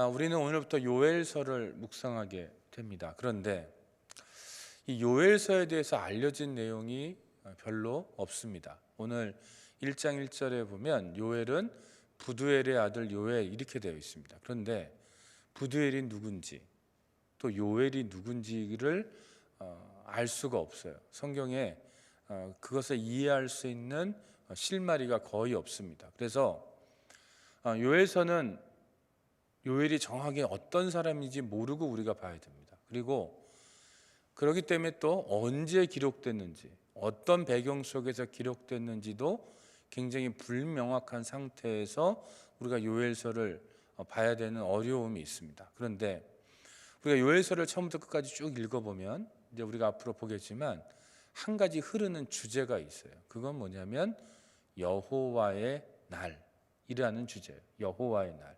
우리는 오늘부터 요엘서를 묵상하게 됩니다. 그런데 이 요엘서에 대해서 알려진 내용이 별로 없습니다. 오늘 1장 1절에 보면 요엘은 부두엘의 아들 요엘 이렇게 되어 있습니다. 그런데 부두엘이 누군지 또 요엘이 누군지를 알 수가 없어요. 성경에 그것을 이해할 수 있는 실마리가 거의 없습니다. 그래서 요엘서는 요엘이 정확히 어떤 사람인지 모르고 우리가 봐야 됩니다. 그리고 그렇기 때문에 또 언제 기록됐는지 어떤 배경 속에서 기록됐는지도 굉장히 불명확한 상태에서 우리가 요엘서를 봐야 되는 어려움이 있습니다. 그런데 우리가 요엘서를 처음부터 끝까지 쭉 읽어보면 이제 우리가 앞으로 보겠지만 한 가지 흐르는 주제가 있어요. 그건 뭐냐면 여호와의 날이라는 주제예요. 여호와의 날.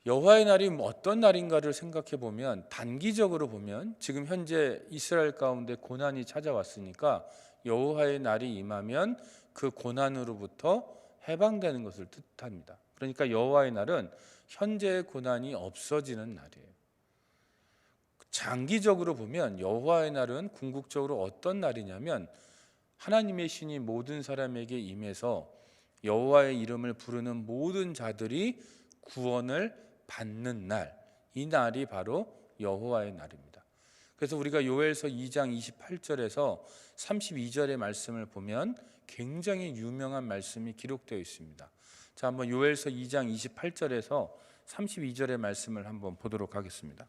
여호와의 날이 어떤 날인가를 생각해 보면 단기적으로 보면 지금 현재 이스라엘 가운데 고난이 찾아왔으니까 여호와의 날이 임하면 그 고난으로부터 해방되는 것을 뜻합니다. 그러니까 여호와의 날은 현재의 고난이 없어지는 날이에요. 장기적으로 보면 여호와의 날은 궁극적으로 어떤 날이냐면 하나님의 신이 모든 사람에게 임해서 여호와의 이름을 부르는 모든 자들이 구원을 받는 날, 이 날이 바로 여호와의 날입니다. 그래서 우리가 요엘서 2장 28절에서 32절의 말씀을 보면 굉장히 유명한 말씀이 기록되어 있습니다. 자, 한번 요엘서 2장 28절에서 32절의 말씀을 한번 보도록 하겠습니다.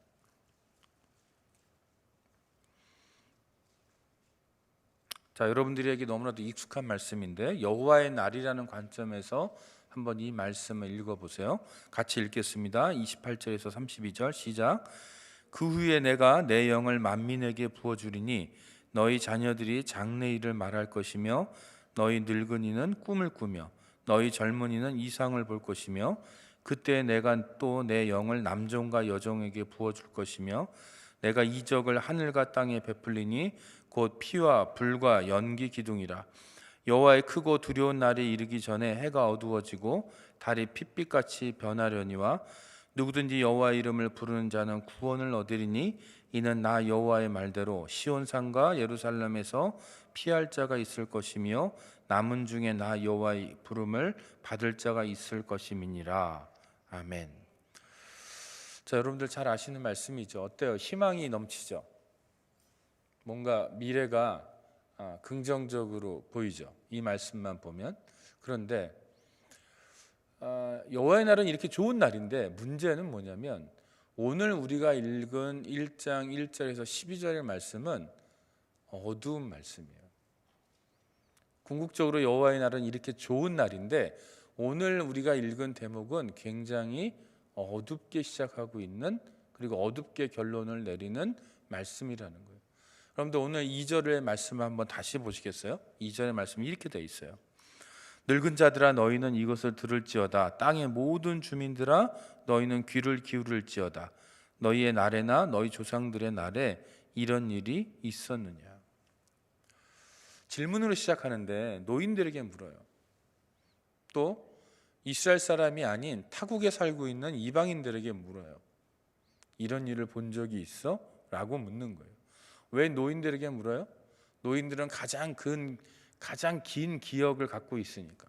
자, 여러분들에게 너무나도 익숙한 말씀인데 여호와의 날이라는 관점에서 한번 이 말씀을 읽어보세요. 같이 읽겠습니다. 28절에서 32절 시작. 그 후에 내가 내 영을 만민에게 부어주리니 너희 자녀들이 장래일을 말할 것이며 너희 늙은이는 꿈을 꾸며 너희 젊은이는 이상을 볼 것이며 그때 내가 또 내 영을 남종과 여종에게 부어줄 것이며 내가 이적을 하늘과 땅에 베풀리니 곧 피와 불과 연기 기둥이라. 여호와의 크고 두려운 날이 이르기 전에 해가 어두워지고 달이 핏빛같이 변하려니와 누구든지 여호와의 이름을 부르는 자는 구원을 얻으리니 이는 나 여호와의 말대로 시온산과 예루살렘에서 피할 자가 있을 것이며 남은 중에 나 여호와의 부름을 받을 자가 있을 것임이니라. 아멘. 자, 여러분들 잘 아시는 말씀이죠. 어때요? 희망이 넘치죠. 뭔가 미래가 긍정적으로 보이죠. 이 말씀만 보면. 그런데 여호와의 날은 이렇게 좋은 날인데 문제는 뭐냐면 오늘 우리가 읽은 1장 1절에서 12절의 말씀은 어두운 말씀이에요. 궁극적으로 여호와의 날은 이렇게 좋은 날인데 오늘 우리가 읽은 대목은 굉장히 어둡게 시작하고 있는, 그리고 어둡게 결론을 내리는 말씀이라는 거예요. 여러분들 오늘 2절의 말씀을 한번 다시 보시겠어요? 2절의 말씀이 이렇게 되어 있어요. 늙은 자들아 너희는 이것을 들을지어다. 땅의 모든 주민들아 너희는 귀를 기울일지어다. 너희의 날에나 너희 조상들의 날에 이런 일이 있었느냐. 질문으로 시작하는데 노인들에게 물어요. 또 이스라엘 사람이 아닌 타국에 살고 있는 이방인들에게 물어요. 이런 일을 본 적이 있어? 라고 묻는 거예요. 왜 노인들에게 물어요? 노인들은 가장 긴 기억을 갖고 있으니까.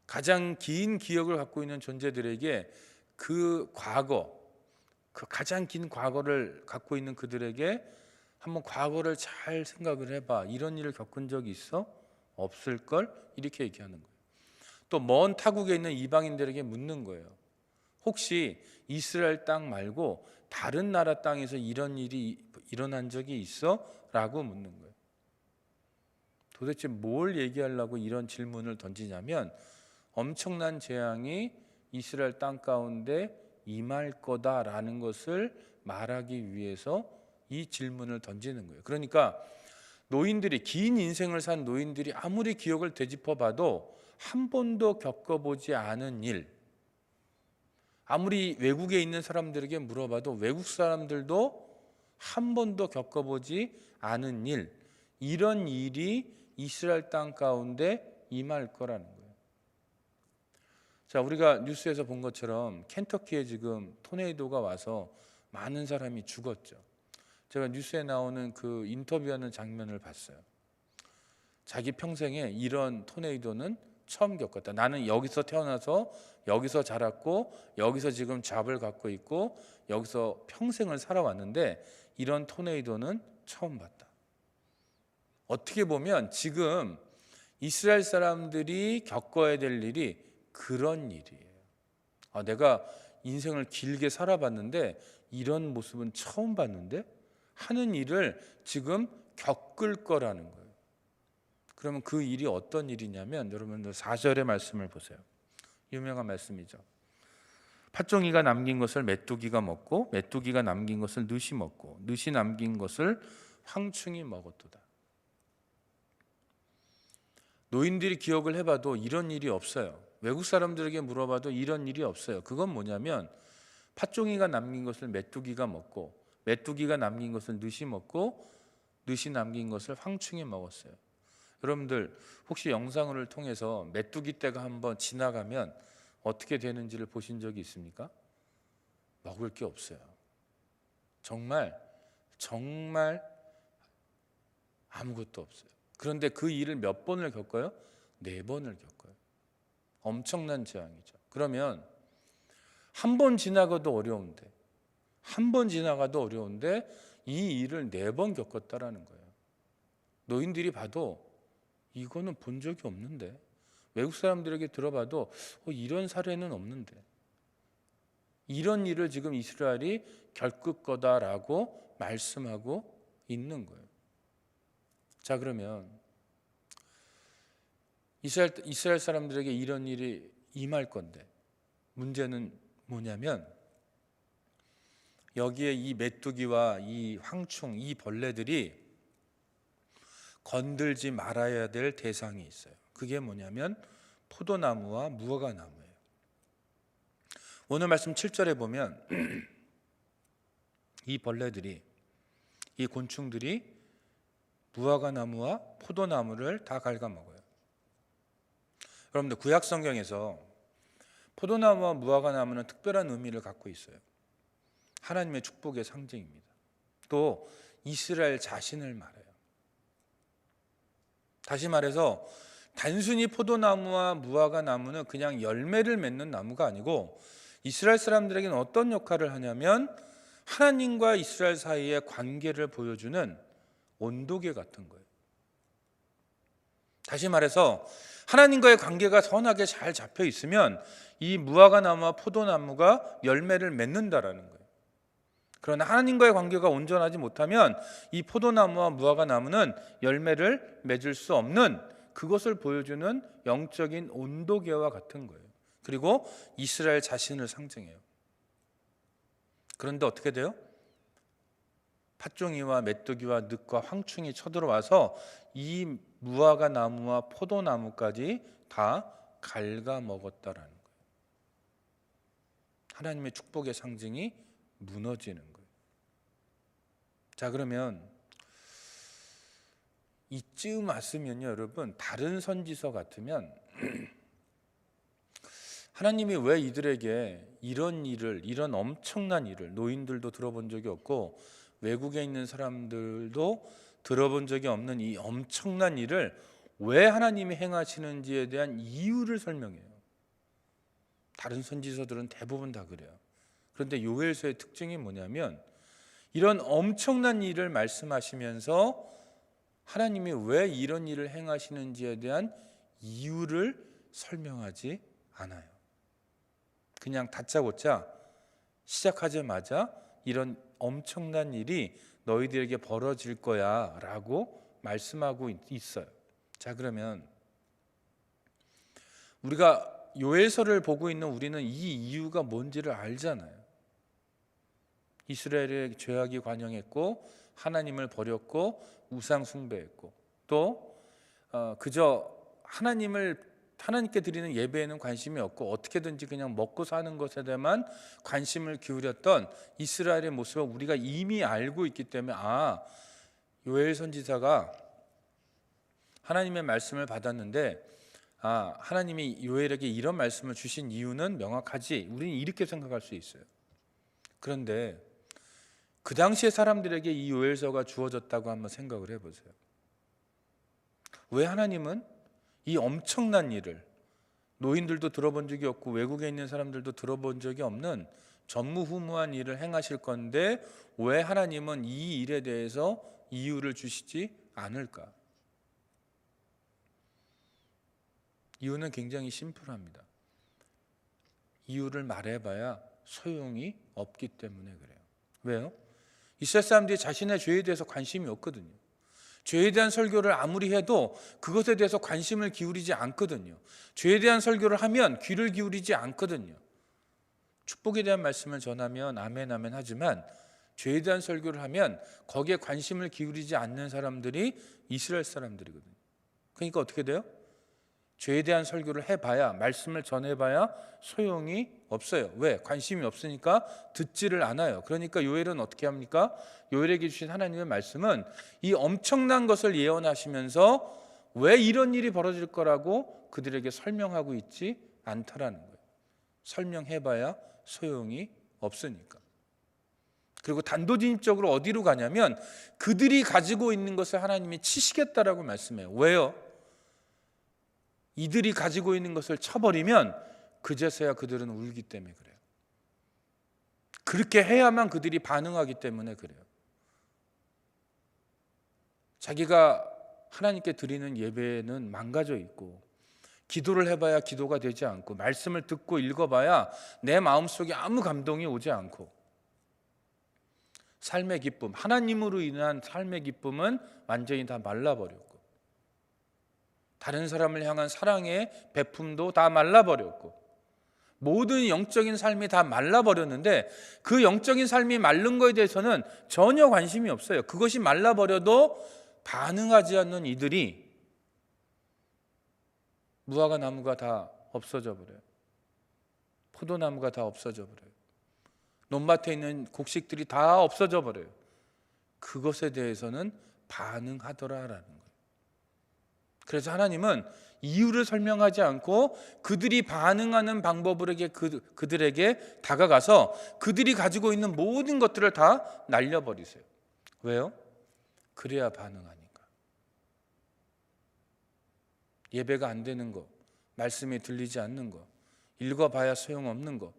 가장 긴 기억을 갖고 있는 존재들에게 그 과거, 그 가장 긴 과거를 갖고 있는 그들에게 한번 과거를 잘 생각을 해봐. 이런 일을 겪은 적이 있어? 없을걸? 이렇게 얘기하는 거예요. 또 먼 타국에 있는 이방인들에게 묻는 거예요. 혹시 이스라엘 땅 말고 다른 나라 땅에서 이런 일이 일어난 적이 있어? 라고 묻는 거예요. 도대체 뭘 얘기하려고 이런 질문을 던지냐면 엄청난 재앙이 이스라엘 땅 가운데 임할 거다라는 것을 말하기 위해서 이 질문을 던지는 거예요. 그러니까 노인들이, 긴 인생을 산 노인들이 아무리 기억을 되짚어봐도 한 번도 겪어보지 않은 일, 아무리 외국에 있는 사람들에게 물어봐도 외국 사람들도 한 번도 겪어보지 않은 일, 이런 일이 이스라엘 땅 가운데 임할 거라는 거예요. 자, 우리가 뉴스에서 본 것처럼 켄터키에 지금 토네이도가 와서 많은 사람이 죽었죠. 제가 뉴스에 나오는 그 인터뷰하는 장면을 봤어요. 자기 평생에 이런 토네이도는 처음 겪었다. 나는 여기서 태어나서 여기서 자랐고 여기서 지금 잡을 갖고 있고 여기서 평생을 살아왔는데 이런 토네이도는 처음 봤다. 어떻게 보면 지금 이스라엘 사람들이 겪어야 될 일이 그런 일이에요. 내가 인생을 길게 살아봤는데 이런 모습은 처음 봤는데 하는 일을 지금 겪을 거라는 거예요. 그러면 그 일이 어떤 일이냐면 여러분들 4절의 말씀을 보세요. 유명한 말씀이죠. 팥종이가 남긴 것을 메뚜기가 먹고 메뚜기가 남긴 것을 느시 먹고 느시 남긴 것을 황충이 먹었도다. 노인들이 기억을 해봐도 이런 일이 없어요. 외국 사람들에게 물어봐도 이런 일이 없어요. 그건 뭐냐면 팥종이가 남긴 것을 메뚜기가 먹고 메뚜기가 남긴 것을 느시 먹고 느시 남긴 것을 황충이 먹었어요. 여러분들 혹시 영상을 통해서 메뚜기 떼가 한번 지나가면 어떻게 되는지를 보신 적이 있습니까? 먹을 게 없어요. 정말 아무것도 없어요. 그런데 그 일을 몇 번을 겪어요? 4번을 겪어요. 엄청난 재앙이죠. 그러면 한 번 지나가도 어려운데 이 일을 4번 겪었다라는 거예요. 노인들이 봐도 이거는 본 적이 없는데, 외국 사람들에게 들어봐도 이런 사례는 없는데, 이런 일을 지금 이스라엘이 겪을 거다라고 말씀하고 있는 거예요. 자, 그러면 이스라엘 사람들에게 이런 일이 임할 건데 문제는 뭐냐면 여기에 이 메뚜기와 이 황충, 이 벌레들이 건들지 말아야 될 대상이 있어요. 그게 뭐냐면 포도나무와 무화과나무예요. 오늘 말씀 7절에 보면 이 벌레들이, 이 곤충들이 무화과나무와 포도나무를 다 갉아먹어요. 여러분들 구약 성경에서 포도나무와 무화과나무는 특별한 의미를 갖고 있어요. 하나님의 축복의 상징입니다. 또 이스라엘 자신을 말해요. 다시 말해서 단순히 포도나무와 무화과나무는 그냥 열매를 맺는 나무가 아니고 이스라엘 사람들에게는 어떤 역할을 하냐면 하나님과 이스라엘 사이의 관계를 보여주는 온도계 같은 거예요. 다시 말해서 하나님과의 관계가 선하게 잘 잡혀 있으면 이 무화과나무와 포도나무가 열매를 맺는다라는 거예요. 그러나 하나님과의 관계가 온전하지 못하면 이 포도나무와 무화과나무는 열매를 맺을 수 없는, 그것을 보여주는 영적인 온도계와 같은 거예요. 그리고 이스라엘 자신을 상징해요. 그런데 어떻게 돼요? 팥종이와 메뚜기와 늑과 황충이 쳐들어와서 이 무화과나무와 포도나무까지 다 갉아먹었다라는 거예요. 하나님의 축복의 상징이 무너지는 거예요. 자, 그러면 이쯤 왔으면요, 여러분, 다른 선지서 같으면 하나님이 왜 이들에게 이런 일을, 이런 엄청난 일을, 노인들도 들어본 적이 없고 외국에 있는 사람들도 들어본 적이 없는 이 엄청난 일을 왜 하나님이 행하시는지에 대한 이유를 설명해요. 다른 선지서들은 대부분 다 그래요. 그런데 요엘서의 특징이 뭐냐면 이런 엄청난 일을 말씀하시면서 하나님이 왜 이런 일을 행하시는지에 대한 이유를 설명하지 않아요. 그냥 다짜고짜 시작하자마자 이런 엄청난 일이 너희들에게 벌어질 거야 라고 말씀하고 있어요. 자, 그러면 우리가 요엘서를 보고 있는 우리는 이 이유가 뭔지를 알잖아요. 이스라엘의 죄악이 관영했고 하나님을 버렸고 우상 숭배했고 또 그저 하나님께 드리는 예배에는 관심이 없고 어떻게든지 그냥 먹고 사는 것에 대해만 관심을 기울였던 이스라엘의 모습을 우리가 이미 알고 있기 때문에 요엘 선지자가 하나님의 말씀을 받았는데 하나님이 요엘에게 이런 말씀을 주신 이유는 명확하지, 우리는 이렇게 생각할 수 있어요. 그런데 그 당시의 사람들에게 이 요엘서가 주어졌다고 한번 생각을 해보세요. 왜 하나님은 이 엄청난 일을, 노인들도 들어본 적이 없고 외국에 있는 사람들도 들어본 적이 없는 전무후무한 일을 행하실 건데 왜 하나님은 이 일에 대해서 이유를 주시지 않을까? 이유는 굉장히 심플합니다. 이유를 말해봐야 소용이 없기 때문에 그래요. 왜요? 이스라엘 사람들이 자신의 죄에 대해서 관심이 없거든요. 죄에 대한 설교를 아무리 해도 그것에 대해서 관심을 기울이지 않거든요. 죄에 대한 설교를 하면 귀를 기울이지 않거든요. 축복에 대한 말씀을 전하면 아멘 아멘 하지만 죄에 대한 설교를 하면 거기에 관심을 기울이지 않는 사람들이 이스라엘 사람들이거든요. 그러니까 어떻게 돼요? 죄에 대한 설교를 해봐야, 말씀을 전해봐야 소용이 없어요. 왜? 관심이 없으니까 듣지를 않아요. 그러니까 요엘은 어떻게 합니까? 요엘에게 주신 하나님의 말씀은 이 엄청난 것을 예언하시면서 왜 이런 일이 벌어질 거라고 그들에게 설명하고 있지 않다라는 거예요. 설명해봐야 소용이 없으니까. 그리고 단도직입적으로 어디로 가냐면 그들이 가지고 있는 것을 하나님이 치시겠다라고 말씀해요. 왜요? 이들이 가지고 있는 것을 쳐버리면 그제서야 그들은 울기 때문에 그래요. 그렇게 해야만 그들이 반응하기 때문에 그래요. 자기가 하나님께 드리는 예배는 망가져 있고, 기도를 해봐야 기도가 되지 않고, 말씀을 듣고 읽어봐야 내 마음속에 아무 감동이 오지 않고, 삶의 기쁨, 하나님으로 인한 삶의 기쁨은 완전히 다 말라버렸고, 다른 사람을 향한 사랑의 베품도 다 말라버렸고, 모든 영적인 삶이 다 말라버렸는데 그 영적인 삶이 마른 거에 대해서는 전혀 관심이 없어요. 그것이 말라버려도 반응하지 않는 이들이 무화과 나무가 다 없어져 버려요. 포도나무가 다 없어져 버려요. 논밭에 있는 곡식들이 다 없어져 버려요. 그것에 대해서는 반응하더라라는 거예요. 그래서 하나님은 이유를 설명하지 않고 그들이 반응하는 방법으로 그들에게 다가가서 그들이 가지고 있는 모든 것들을 다 날려버리세요. 왜요? 그래야 반응하니까. 예배가 안 되는 거, 말씀이 들리지 않는 거, 읽어봐야 소용없는 거,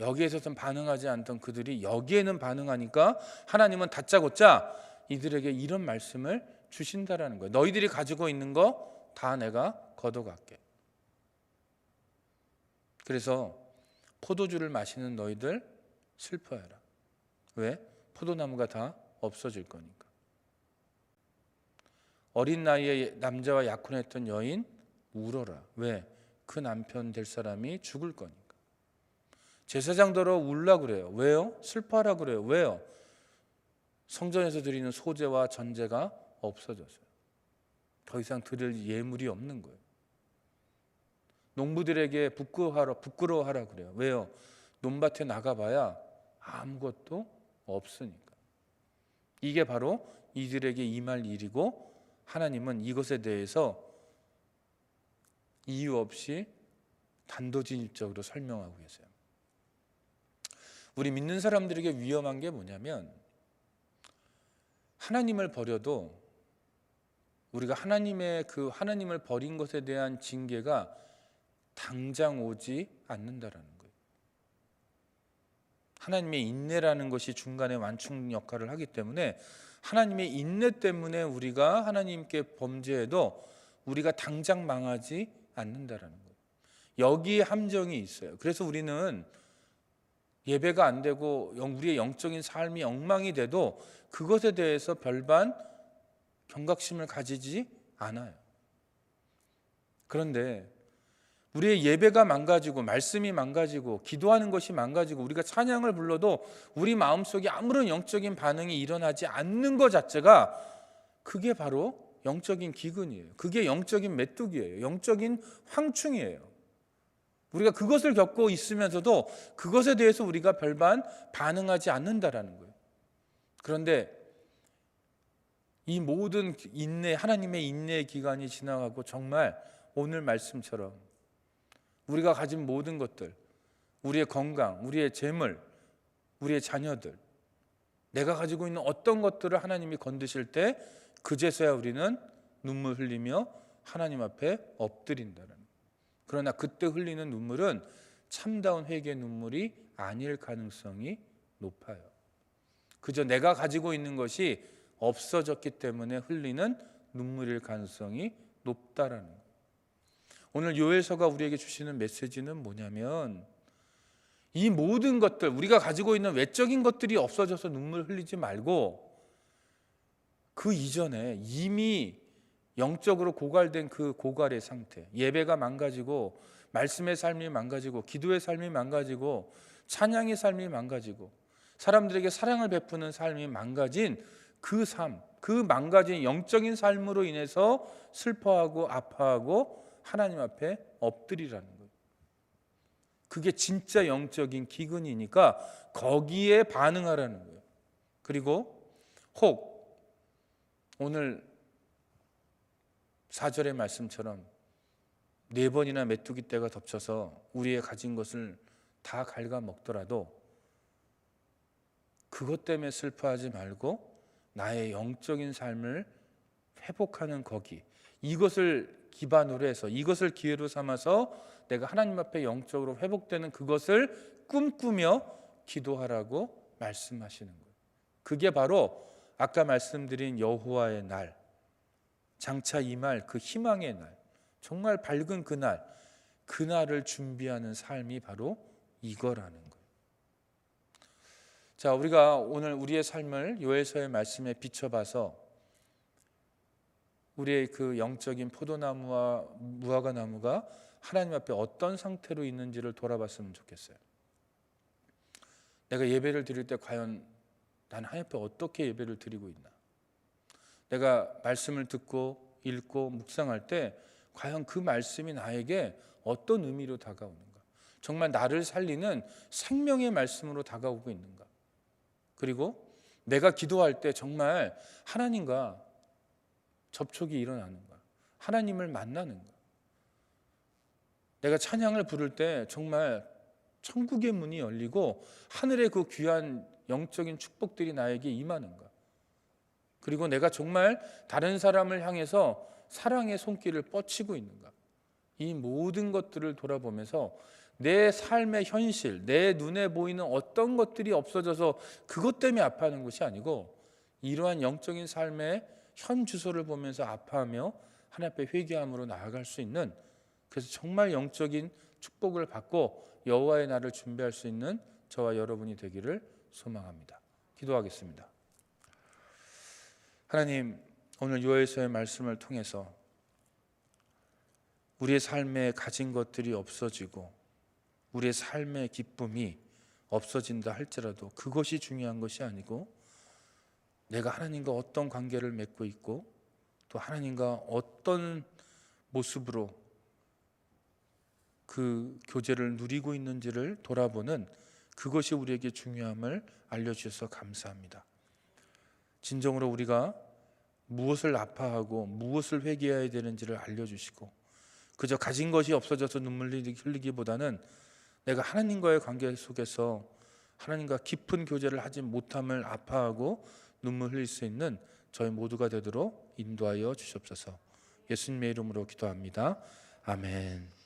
여기에서는 반응하지 않던 그들이 여기에는 반응하니까 하나님은 다짜고짜 이들에게 이런 말씀을 주신다라는 거예요. 너희들이 가지고 있는 거 다 내가 걷어갈게. 그래서 포도주를 마시는 너희들 슬퍼해라. 왜? 포도나무가 다 없어질 거니까. 어린 나이에 남자와 약혼했던 여인 울어라. 왜? 그 남편 될 사람이 죽을 거니까. 제사장더러 울라 그래요. 왜요? 슬퍼하라 그래요. 왜요? 성전에서 드리는 소제와 전제가 없어졌어요. 더 이상 드릴 예물이 없는 거예요. 농부들에게 부끄러워하라 그래요. 왜요? 논밭에 나가봐야 아무것도 없으니까. 이게 바로 이들에게 임할 일이고, 하나님은 이것에 대해서 이유 없이 단도직입적으로 설명하고 계세요. 우리 믿는 사람들에게 위험한 게 뭐냐면, 하나님을 버려도 우리가 하나님을 버린 것에 대한 징계가 당장 오지 않는다라는 거예요. 하나님의 인내라는 것이 중간에 완충 역할을 하기 때문에 하나님의 인내 때문에 우리가 하나님께 범죄해도 우리가 당장 망하지 않는다라는 거예요. 여기에 함정이 있어요. 그래서 우리는 예배가 안 되고 우리의 영적인 삶이 엉망이 돼도 그것에 대해서 별반 경각심을 가지지 않아요. 그런데 우리의 예배가 망가지고 말씀이 망가지고 기도하는 것이 망가지고 우리가 찬양을 불러도 우리 마음속에 아무런 영적인 반응이 일어나지 않는 것 자체가, 그게 바로 영적인 기근이에요. 그게 영적인 메뚜기예요. 영적인 황충이에요. 우리가 그것을 겪고 있으면서도 그것에 대해서 우리가 별반 반응하지 않는다라는 거예요. 그런데 이 모든 인내, 하나님의 인내의 기간이 지나가고 정말 오늘 말씀처럼 우리가 가진 모든 것들, 우리의 건강, 우리의 재물, 우리의 자녀들, 내가 가지고 있는 어떤 것들을 하나님이 건드실 때 그제서야 우리는 눈물 흘리며 하나님 앞에 엎드린다는. 그러나 그때 흘리는 눈물은 참다운 회개의 눈물이 아닐 가능성이 높아요. 그저 내가 가지고 있는 것이 없어졌기 때문에 흘리는 눈물일 가능성이 높다라는 거예요. 오늘 요엘서가 우리에게 주시는 메시지는 뭐냐면, 이 모든 것들, 우리가 가지고 있는 외적인 것들이 없어져서 눈물 흘리지 말고 그 이전에 이미 영적으로 고갈된 그 고갈의 상태, 예배가 망가지고 말씀의 삶이 망가지고 기도의 삶이 망가지고 찬양의 삶이 망가지고 사람들에게 사랑을 베푸는 삶이 망가진 그 삶, 그 망가진 영적인 삶으로 인해서 슬퍼하고 아파하고 하나님 앞에 엎드리라는 거예요. 그게 진짜 영적인 기근이니까 거기에 반응하라는 거예요. 그리고 혹 오늘 4절의 말씀처럼 4번이나 메뚜기 떼가 덮쳐서 우리의 가진 것을 다 갉아먹더라도 그것 때문에 슬퍼하지 말고 나의 영적인 삶을 회복하는 거기, 이것을 기반으로 해서, 이것을 기회로 삼아서 내가 하나님 앞에 영적으로 회복되는 그것을 꿈꾸며 기도하라고 말씀하시는 거예요. 그게 바로 아까 말씀드린 여호와의 날, 장차 임할 그 희망의 날, 정말 밝은 그날, 그날을 준비하는 삶이 바로 이거라는 거예요. 자, 우리가 오늘 우리의 삶을 요엘서의 말씀에 비춰봐서 우리의 그 영적인 포도나무와 무화과나무가 하나님 앞에 어떤 상태로 있는지를 돌아봤으면 좋겠어요. 내가 예배를 드릴 때 과연 난 하나님 앞에 어떻게 예배를 드리고 있나? 내가 말씀을 듣고 읽고 묵상할 때 과연 그 말씀이 나에게 어떤 의미로 다가오는가? 정말 나를 살리는 생명의 말씀으로 다가오고 있는가? 그리고 내가 기도할 때 정말 하나님과 접촉이 일어나는가? 하나님을 만나는가? 내가 찬양을 부를 때 정말 천국의 문이 열리고 하늘의 그 귀한 영적인 축복들이 나에게 임하는가? 그리고 내가 정말 다른 사람을 향해서 사랑의 손길을 뻗치고 있는가? 이 모든 것들을 돌아보면서 내 삶의 현실, 내 눈에 보이는 어떤 것들이 없어져서 그것 때문에 아파하는 것이 아니고 이러한 영적인 삶의 현 주소를 보면서 아파하며 하나님 앞에 회개함으로 나아갈 수 있는, 그래서 정말 영적인 축복을 받고 여호와의 날을 준비할 수 있는 저와 여러분이 되기를 소망합니다. 기도하겠습니다. 하나님, 오늘 요엘서의 말씀을 통해서 우리의 삶에 가진 것들이 없어지고 우리의 삶의 기쁨이 없어진다 할지라도 그것이 중요한 것이 아니고 내가 하나님과 어떤 관계를 맺고 있고 또 하나님과 어떤 모습으로 그 교제를 누리고 있는지를 돌아보는 그것이 우리에게 중요함을 알려주셔서 감사합니다. 진정으로 우리가 무엇을 아파하고 무엇을 회개해야 되는지를 알려주시고 그저 가진 것이 없어져서 눈물 흘리기보다는 내가 하나님과의 관계 속에서 하나님과 깊은 교제를 하지 못함을 아파하고 눈물 흘릴 수 있는 저희 모두가 되도록 인도하여 주시옵소서. 예수님의 이름으로 기도합니다. 아멘.